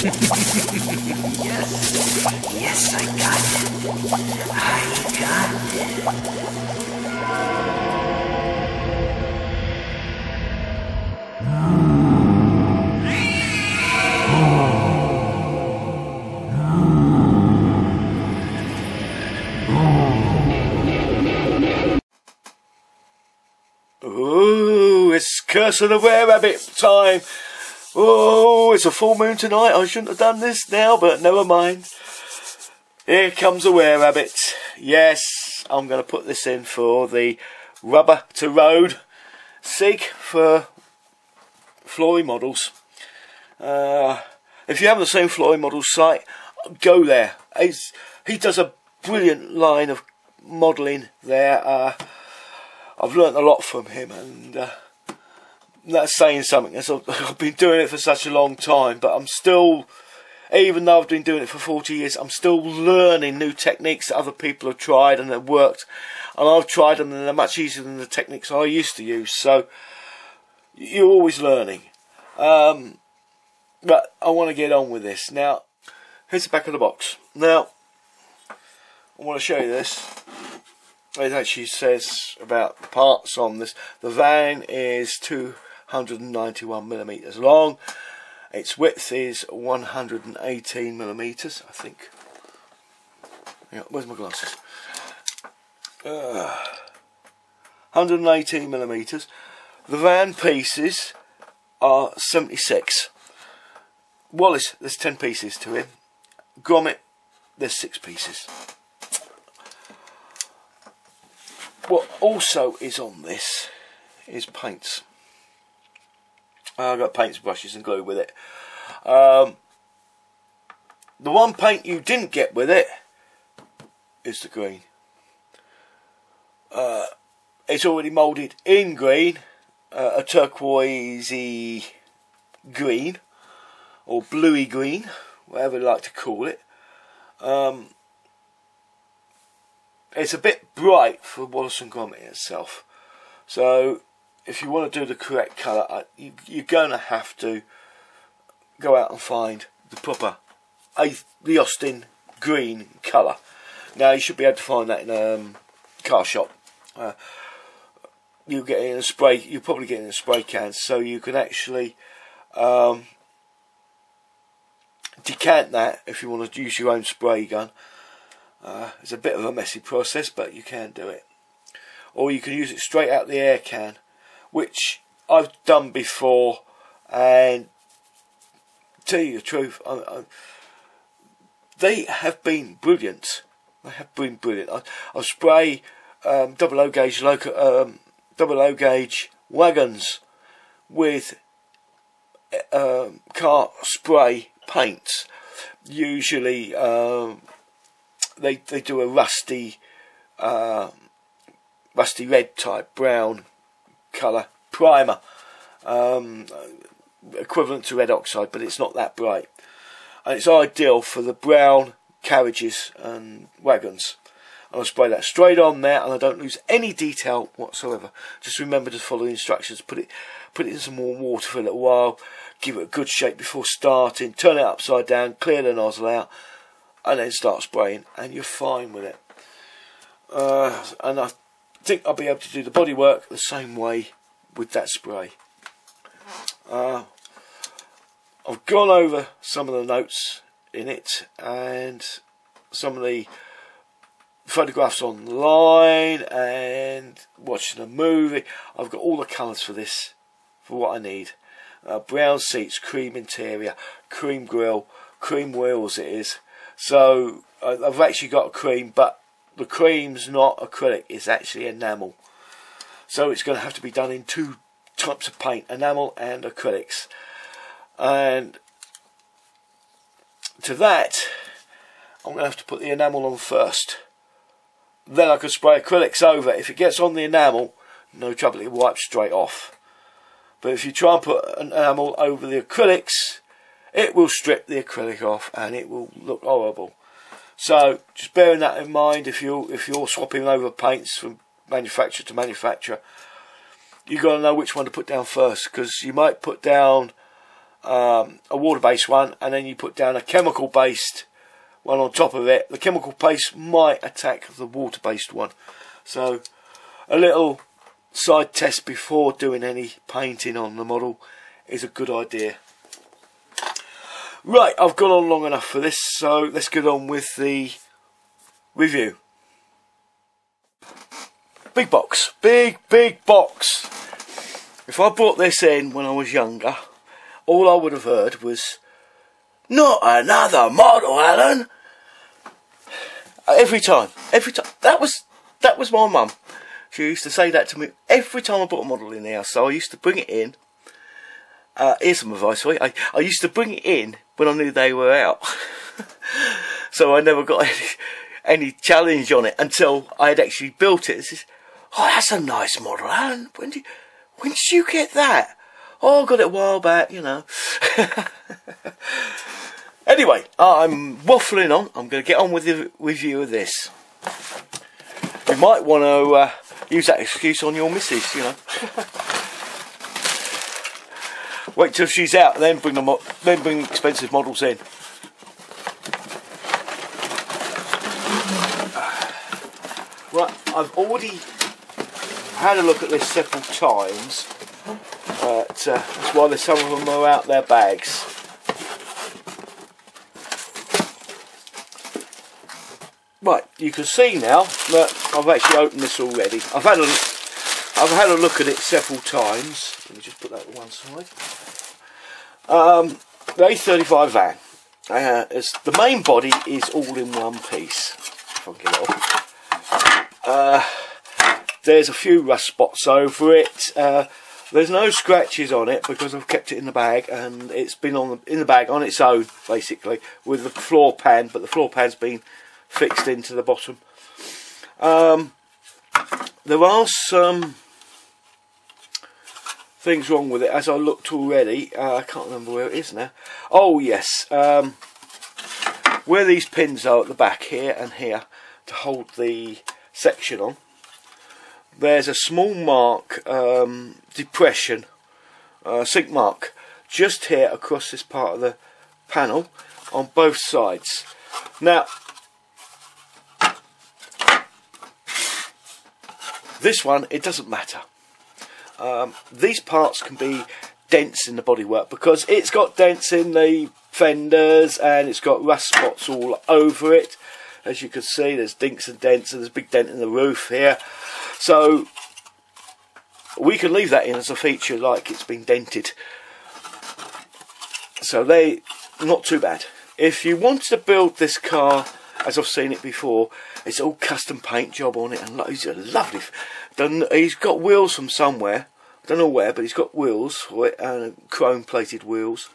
Yes, I got it. I got it. Ooh, it's Curse of the Were-Rabbit time. Oh, it's a full moon tonight. I shouldn't have done this now, but never mind. Here comes a were-rabbit. Yes, I'm going to put this in for the rubber to road SIG for Flory Models. If you haven't seen Flory Models site, go there. He does a brilliant line of modelling there. I've learnt a lot from him, and that's saying something. I've been doing it for such a long time, but I'm still, even though I've been doing it for 40 years, I'm still learning new techniques that other people have tried and have worked. And I've tried them and they're much easier than the techniques I used to use. So you're always learning. But I want to get on with this. Now, here's the back of the box. Now, I want to show you this. It actually says about the parts on this. The van is 291mm long. Its width is 118mm, I think. Yeah, where's my glasses? 118mm. The van pieces are 76. Wallace, there's 10 pieces to him. Gromit, there's 6 pieces. What also is on this is paints. I've got paints, brushes and glue with it. The one paint you didn't get with it is the green. It's already moulded in green, a turquoisey green, or bluey green, whatever you like to call it. It's a bit bright for Wallace and Gromit itself. So if you want to do the correct colour, you're going to have to go out and find the proper, the Austin green colour. Now you should be able to find that in a car shop. You'll get it in a spray. You'll probably get it in a spray can, so you can actually decant that if you want to use your own spray gun. It's a bit of a messy process, but you can do it. Or you can use it straight out the air can, which I've done before, and to tell you the truth, they have been brilliant. They have been brilliant. I spray double O gauge wagons with car spray paints. Usually they do a rusty red type brown colour primer, equivalent to red oxide, but it's not that bright, and it's ideal for the brown carriages and wagons. And I spray that straight on there, and I don't lose any detail whatsoever. Just remember to follow the instructions. Put it in some warm water for a little while, give it a good shake before starting, turn it upside down, clear the nozzle out, and then start spraying, and you're fine with it. And I think I'll be able to do the body work the same way with that spray. I've gone over some of the notes in it and some of the photographs online and watching a movie. I've got all the colours for this, for what I need. Brown seats, cream interior, cream grille, cream wheels it is. So I've actually got a cream, but the cream's not acrylic, it's actually enamel. So it's going to have to be done in 2 types of paint, enamel and acrylics. And to that, I'm going to have to put the enamel on first. Then I can spray acrylics over. If it gets on the enamel, no trouble, it wipes straight off. But if you try and put an enamel over the acrylics, it will strip the acrylic off and it will look horrible. So just bearing that in mind, if you're swapping over paints from manufacturer to manufacturer, you've got to know which one to put down first, because you might put down a water-based one, and then you put down a chemical-based one on top of it. The chemical paste might attack the water-based one, so a little side test before doing any painting on the model is a good idea. Right, I've gone on long enough for this, so let's get on with the review. Big box, big box. If I brought this in when I was younger, all I would have heard was, "Not another model, Alan." Every time. That was my mum. She used to say that to me every time I brought a model in the house. So I used to bring it in. Here's some advice for you. I used to bring it in when I knew they were out. So I never got any challenge on it until I had actually built it. It says, "Oh, that's a nice model, Alan. When did you get that?" "Oh, I got it a while back, you know." Anyway, I'm waffling on. I'm going to get on with the review of this. You might want to use that excuse on your missus, you know. Wait till she's out, and then bring expensive models in. Right, I've already had a look at this several times. That's why some of them are out their bags. Right, you can see now that I've actually opened this already. I've had a look at it several times. Let me just put that to one side. The A35 van. The main body is all in one piece. If I can get it off. There's a few rust spots over it. There's no scratches on it because I've kept it in the bag, and it's been in the bag on its own, basically, with the floor pan, but the floor pan's been fixed into the bottom. There are some things wrong with it, as I looked already. I can't remember where it is now. Oh yes, where these pins are at the back here and here to hold the section on, there's a small mark, depression, sink mark, just here across this part of the panel on both sides. Now, this one, it doesn't matter. These parts can be dents in the bodywork because it's got dents in the fenders and it's got rust spots all over it. As you can see, there's dinks and dents, and there's a big dent in the roof here. So we can leave that in as a feature, like it's been dented. So they're not too bad. If you want to build this car as I've seen it before, it's all custom paint job on it, and he's lovely. He's got wheels from somewhere, I don't know where, but he's got wheels for it, and chrome plated wheels.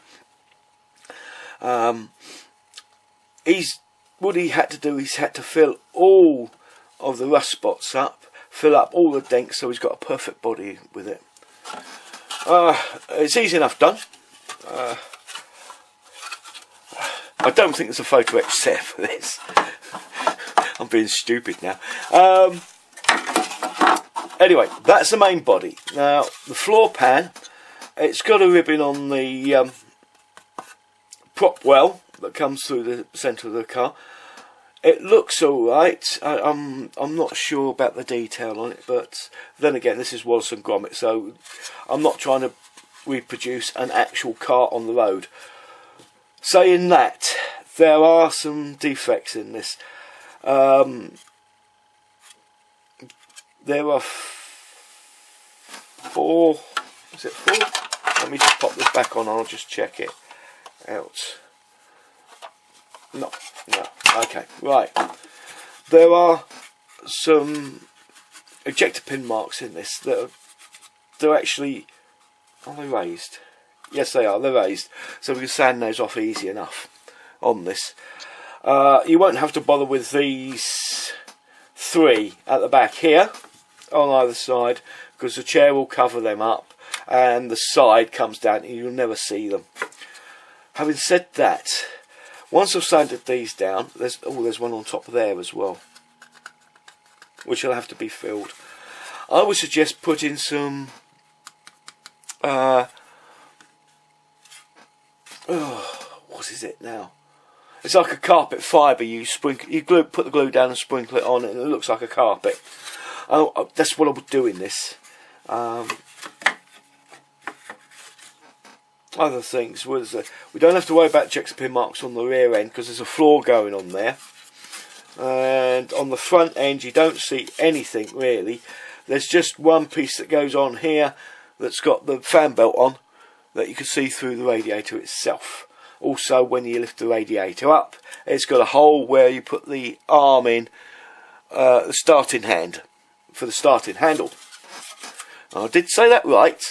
What he had to do, he's had to fill all of the rust spots up, fill up all the dents, so he's got a perfect body with it. It's easy enough done. I don't think there's a photo etch set for this. I'm being stupid now. Anyway, that's the main body. Now, the floor pan, it's got a ribbon on the prop well that comes through the centre of the car. It looks alright. I'm not sure about the detail on it, but then again, this is Wallace Gromit, so I'm not trying to reproduce an actual car on the road. Saying that, there are some defects in this. There are four. Is it four? Let me just pop this back on. I'll just check it out. No. Okay, right. There are some ejector pin marks in this that they're actually. Are they raised? Yes, they are. They're raised, so we can sand those off easy enough on this. You won't have to bother with these three at the back here on either side, because the chair will cover them up and the side comes down and you'll never see them. Having said that, once I've sanded these down, there's one on top of there as well, which will have to be filled. I would suggest putting some what is it now? It's like a carpet fibre. You put the glue down and sprinkle it on, and it looks like a carpet. That's what I would do in this. Other things was we don't have to worry about checks pin marks on the rear end because there's a floor going on there, and on the front end you don't see anything really. There's just one piece that goes on here that's got the fan belt on that you can see through the radiator itself. Also, when you lift the radiator up, it's got a hole where you put the arm in, the starting hand for the starting handle. I did say that right.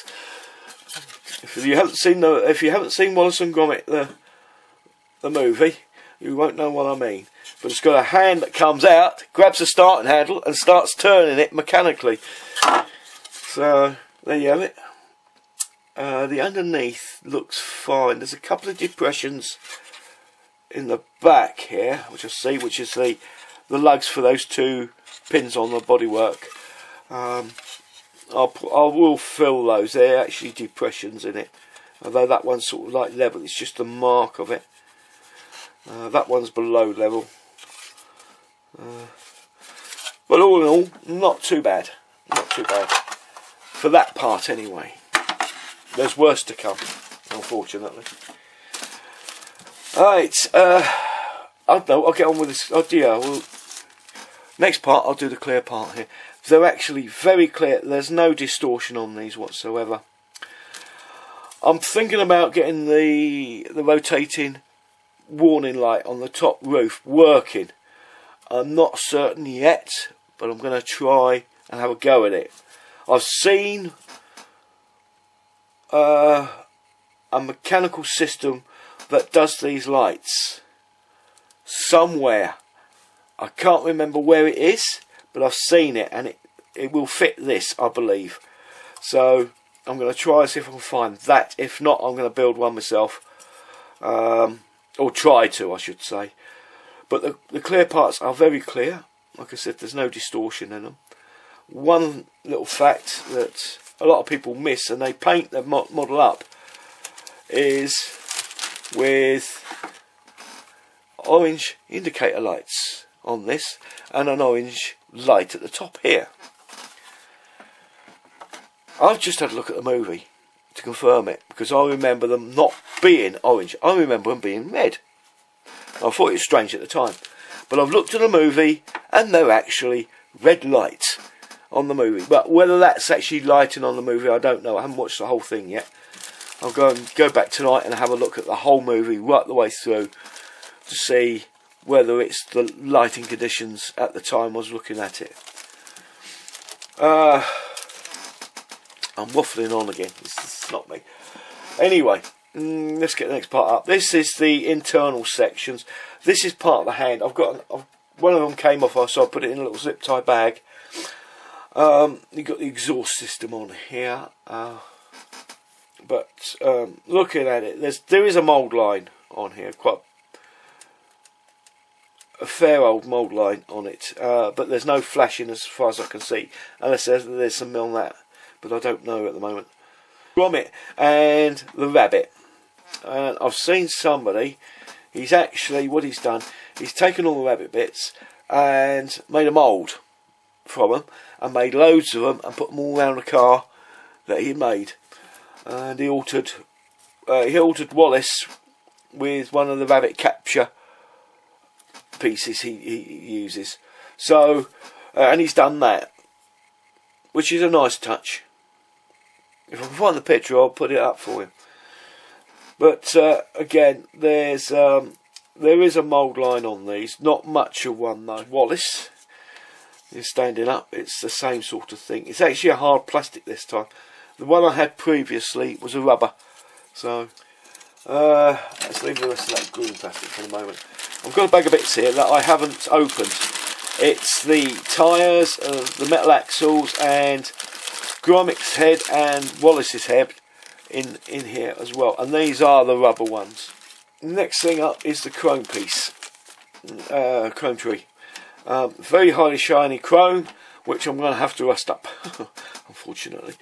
If you haven't seen Wallace and Gromit the movie, you won't know what I mean. But it's got a hand that comes out, grabs the starting handle, and starts turning it mechanically. So there you have it. The underneath looks fine. There's a couple of depressions in the back here, which I see, which is the lugs for those two pins on the bodywork. I will fill those. They're actually depressions in it, although that one's sort of like level. It's just the mark of it. That one's below level. But all in all, not too bad. Not too bad for that part anyway. There's worse to come, unfortunately. Alright, I don't know, I'll get on with this. Oh dear, well, next part I'll do the clear part here. They're actually very clear. There's no distortion on these whatsoever. I'm thinking about getting the rotating warning light on the top roof working. I'm not certain yet, but I'm going to try and have a go at it. I've seen a mechanical system that does these lights somewhere. I can't remember where it is, but I've seen it, and it will fit this, I believe. So I'm going to try and see if I can find that. If not, I'm going to build one myself, or try to, I should say. But the clear parts are very clear. Like I said, there's no distortion in them. One little fact that a lot of people miss, and they paint their model up, is with orange indicator lights on this and an orange light at the top here. I've just had a look at the movie to confirm it, because I remember them not being orange. I remember them being red. I thought it was strange at the time, but I've looked at the movie and they're actually red lights on the movie. But whether that's actually lighting on the movie, I don't know. I haven't watched the whole thing yet. I'll go back tonight and have a look at the whole movie right the way through to see whether it's the lighting conditions at the time I was looking at it. I'm waffling on again. This is not me. Anyway, let's get the next part up. This is the internal sections. This is part of the hand. One of them came off, so I put it in a little zip tie bag. You've got the exhaust system on here, but looking at it, there is a mould line on here, quite a fair old mould line on it, but there's no flashing as far as I can see, unless there's some on that, but I don't know at the moment. Gromit and the rabbit, and I've seen somebody, he's actually, what he's done, he's taken all the rabbit bits and made a mould from them, and made loads of them and put them all around the car that he made. And he altered Wallace with one of the rabbit capture pieces he uses. So, and he's done that, which is a nice touch. If I can find the picture, I'll put it up for you. But again, there is a mould line on these. Not much of one though. Wallace is standing up. It's the same sort of thing. It's actually a hard plastic this time. The one I had previously was a rubber. So let's leave the rest of that green plastic for the moment. I've got a bag of bits here that I haven't opened. It's the tyres, the metal axles, and Gromit's head and Wallace's head in here as well. And these are the rubber ones. Next thing up is the chrome piece, chrome tree. Very highly shiny chrome, which I'm going to have to rust up, unfortunately.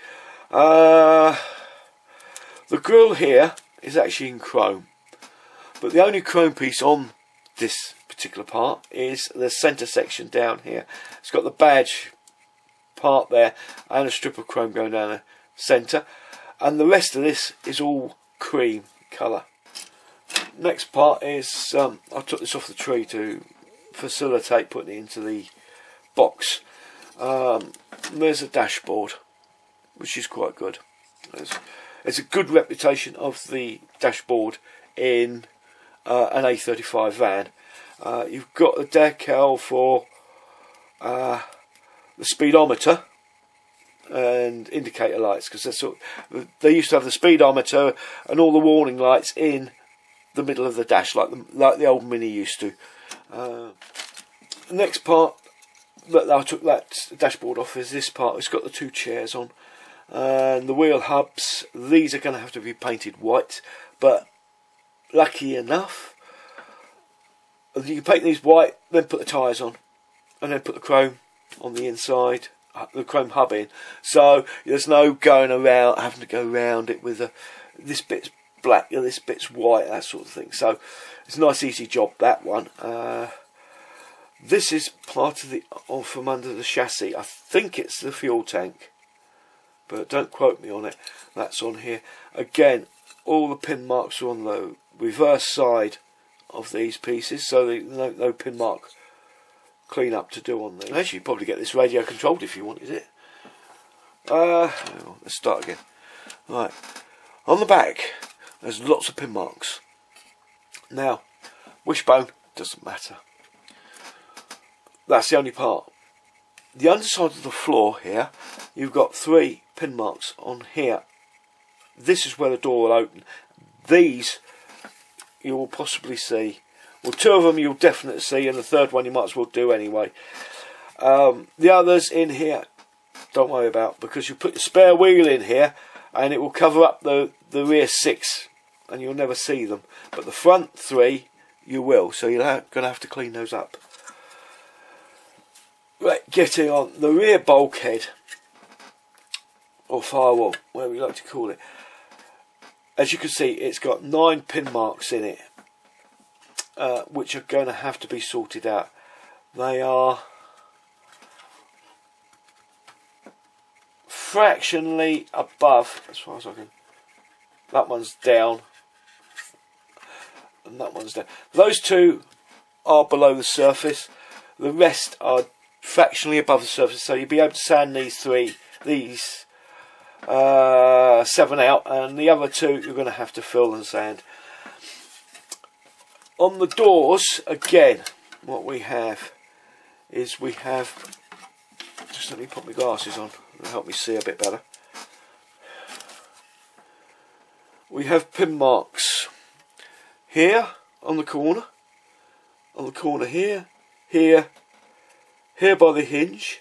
The grille here is actually in chrome. But the only chrome piece on this particular part is the centre section down here. It's got the badge part there and a strip of chrome going down the centre, and the rest of this is all cream colour. Next part is I took this off the tree to facilitate putting it into the box. There's a dashboard, which is quite good. It's a good reputation of the dashboard in an A35 van. You've got the decal for the speedometer and indicator lights, because they used to have the speedometer and all the warning lights in the middle of the dash, like the old Mini used to. The next part that I took that dashboard off is this part. It's got the two chairs on, and the wheel hubs. These are going to have to be painted white, but lucky enough, you can paint these white, then put the tyres on, and then put the chrome on the inside, the chrome hub in. So there's no going around, having to go around it with this bit's black, this bit's white, that sort of thing. So it's a nice easy job, that one. This is part of from under the chassis. I think it's the fuel tank, but don't quote me on it. That's on here. Again, all the pin marks are on the reverse side of these pieces, so no pin mark clean up to do on these. Actually, you'd probably get this radio controlled if you wanted it. Let's start again. Right, on the back there's lots of pin marks. Now, wishbone doesn't matter. That's the only part. The underside of the floor here, you've got 3 pin marks on here. This is where the door will open. These you will possibly see. Well, 2 of them you'll definitely see, and the 3rd one you might as well do anyway. The others in here, don't worry about, because you put your spare wheel in here and it will cover up the rear 6 and you'll never see them. But the front 3 you will, so you're going to have to clean those up. Right, getting on the rear bulkhead, or firewall, whatever you like to call it. As you can see, it's got 9 pin marks in it, which are going to have to be sorted out. They are fractionally above, as far as I can. That one's down, and that one's down. Those 2 are below the surface. The rest are fractionally above the surface, so you'll be able to sand these 7 out, and the other 2 you're going to have to fill and sand. On the doors, again, what we have is just let me put my glasses on, it'll help me see a bit better. We have pin marks here on the corner here, here by the hinge,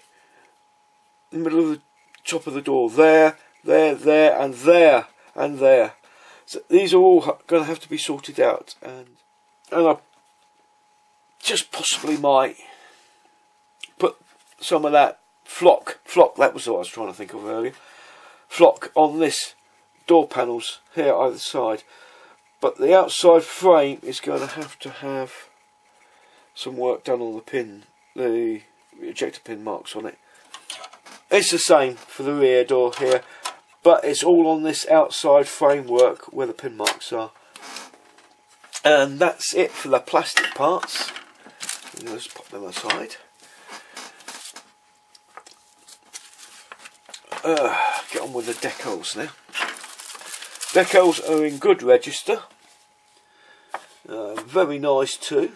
in the middle of the top of the door, there, and there, and there. So these are all going to have to be sorted out, and I just possibly might put some of that flock, that was what I was trying to think of earlier, flock on this door panels here either side. But the outside frame is going to have some work done on the ejector pin marks on it. It's the same for the rear door here, but it's all on this outside framework where the pin marks are. And that's it for the plastic parts. Let's pop them aside. Get on with the decals now. Decals are in good register. Very nice too.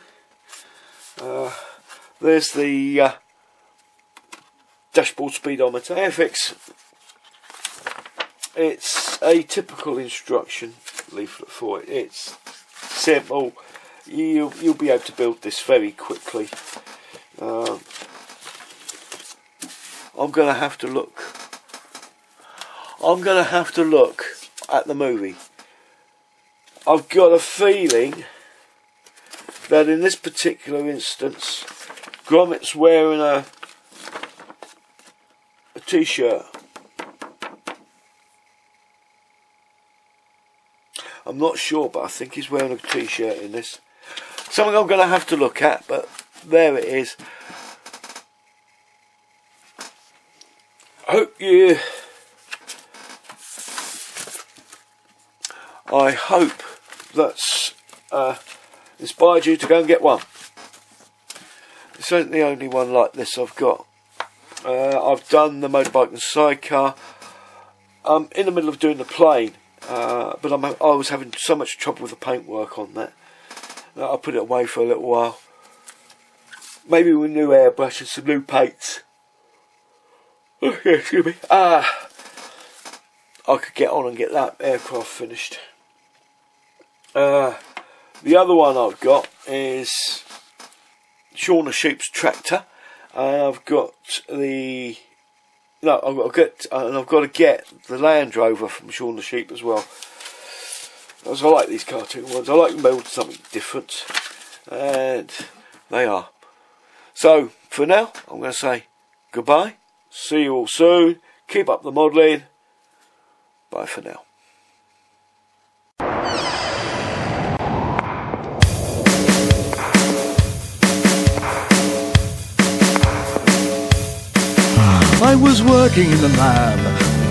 There's the dashboard speedometer. Airfix. It's a typical instruction leaflet for it. It's simple. You'll be able to build this very quickly. I'm gonna have to look at the movie. I've got a feeling that in this particular instance, Gromit's wearing a t-shirt. I'm not sure, but I think he's wearing a t-shirt in this. Something I'm going to have to look at, but there it is. I hope that's inspired you to go and get one. This isn't the only one like this I've got. I've done the motorbike and sidecar. I'm in the middle of doing the plane, but I was having so much trouble with the paintwork on that. I'll put it away for a little while. Maybe with new airbrush and some new paints. Oh, yeah, excuse me. I could get on and get that aircraft finished. The other one I've got is Shaun the Sheep's tractor. I've got the I've got to get the Land Rover from Shaun the Sheep as well. As I like these cartoon ones, I like them build something different, and they are. So for now, I'm going to say goodbye. See you all soon. Keep up the modelling. Bye for now. I was working in the lab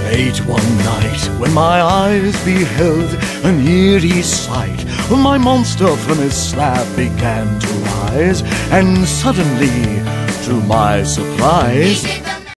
late one night when my eyes beheld an eerie sight. My monster from his slab began to rise, and suddenly, to my surprise,